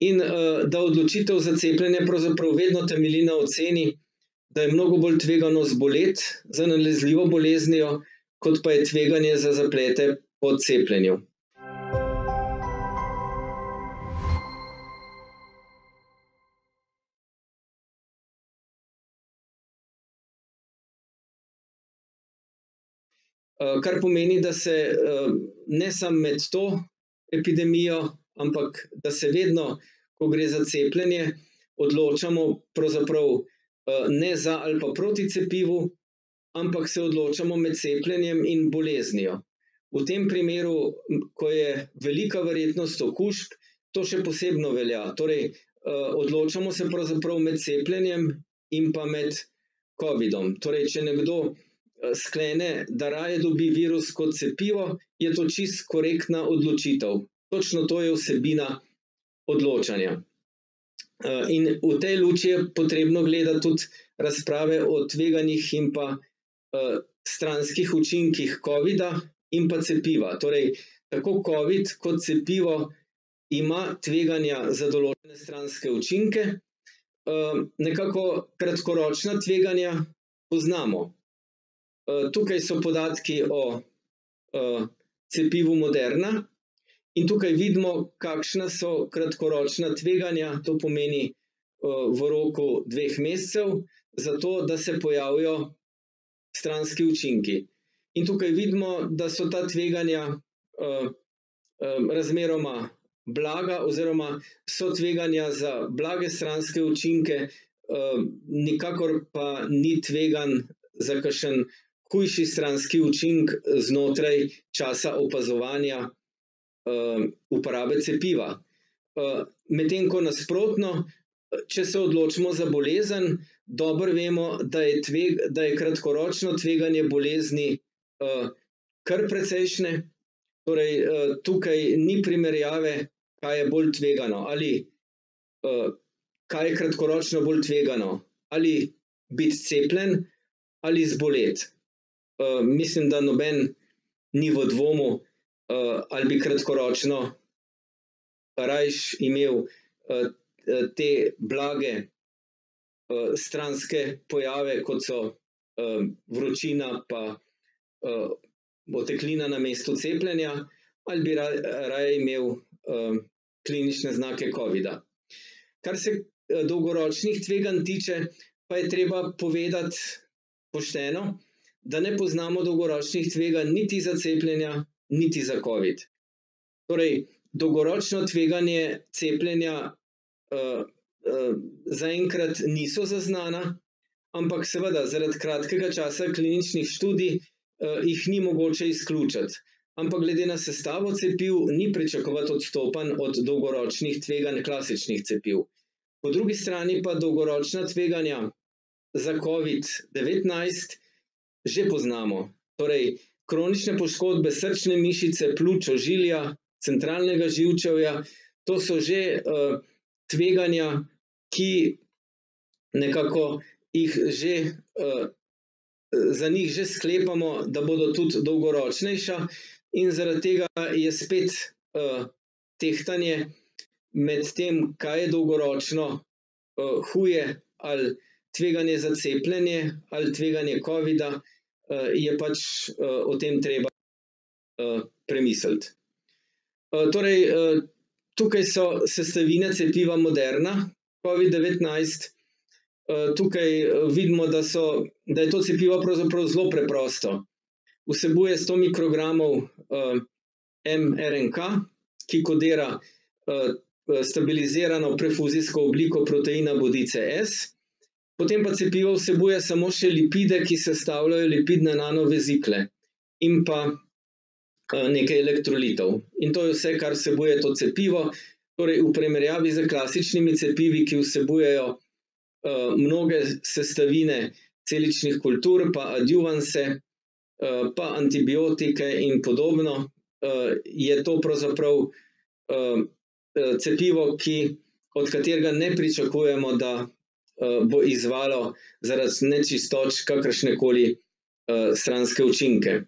in da odločitev za cepljenje pravzaprav vedno temelji na oceni, da je mnogo bolj tvegano zboleti za nalezljivo boleznijo, kot pa je tveganje za zaplete po cepljenju. Kar pomeni, da se ne samo med to epidemijo, ampak da se vedno, ko gre za cepljenje, odločamo pravzaprav ne za ali pa proti cepivu, ampak se odločamo med cepljenjem in boleznijo. V tem primeru, ko je velika verjetnost okužb, to še posebno velja. Torej, odločamo se pravzaprav med cepljenjem in pa med covidom. Torej, če nekdo sklene, da raje dobi virus kot cepivo, je to čisto korektna odločitev. Točno to je vsebina odločanja. In v tej luči je potrebno gledati tudi razprave o tveganjih in pa stranskih učinkih covida in pa cepiva. Torej, tako covid kot cepivo ima tveganja za določene stranske učinke. Nekako kratkoročna tveganja poznamo. Tukaj so podatki o cepivu Moderna in tukaj vidimo, kakšna so kratkoročna tveganja, to pomeni v roku 2 mesecev, zato da se pojavijo stranski učinki. In tukaj vidimo, da so ta tveganja razmeroma blaga oziroma so tveganja za blage stranske učinke, nikakor pa ni tveganj za kakšen hujši stranski učinek znotraj časa opazovanja uporabe cepiva. Medtem ko nasprotno, če se odločimo za bolezen, dobro vemo, da je kratkoročno tveganje bolezni kar precejšnje. Torej, tukaj ni primerjave, kaj je bolj tvegano, ali kaj je kratkoročno bolj tvegano, ali biti cepljen ali zboleti. Mislim, da noben ni v dvomu, ali bi kratkoročno rajš imel te blage stranske pojave, kot so vročina pa oteklina na mestu cepljenja, ali bi raje imel klinične znake covida. Kar se dolgoročnih tveganj tiče, pa je treba povedati pošteno, da ne poznamo dolgoročnih tveganj niti za cepljenja, niti za covid. Torej, dolgoročno tveganje cepljenja zaenkrat niso zaznana, ampak seveda zaradi kratkega časa kliničnih študij jih ni mogoče izključiti. Ampak glede na sestavo cepiv ni pričakovati odstopanj od dolgoročnih tveganj klasičnih cepiv. Po drugi strani pa dolgoročna tveganja za COVID-19 že poznamo. Torej, kronične poškodbe srčne mišice, pljuč, ožilja, centralnega živčevja, to so že tveganja, ki nekako za njih že sklepamo, da bodo tudi dolgoročnejša, in zaradi tega je spet tehtanje med tem, kaj je dolgoročno huje, ali tveganje za cepljenje ali tveganje covida, je pač o tem treba premisliti. Torej, tukaj so sestavine cepiva Moderna, COVID-19. Tukaj vidimo, da je to cepivo pravzaprav zelo preprosto. Vsebuje 100 mikrogramov mRNK, ki kodira stabilizirano prefuzijsko obliko proteina bodice S. Potem pa cepivo vsebuje samo še lipide, ki sestavljajo lipidne nanovezikle in pa nekaj elektrolitov. In to je vse, kar vsebuje to cepivo. Torej, v primerjavi z klasičnimi cepivi, ki vsebujejo mnoge sestavine celičnih kultur, pa adjuvanse, pa antibiotike in podobno, je to pravzaprav cepivo, od katerega ne pričakujemo, da bo izzvalo zaradi nečistoč kakršnekoli stranske učinke.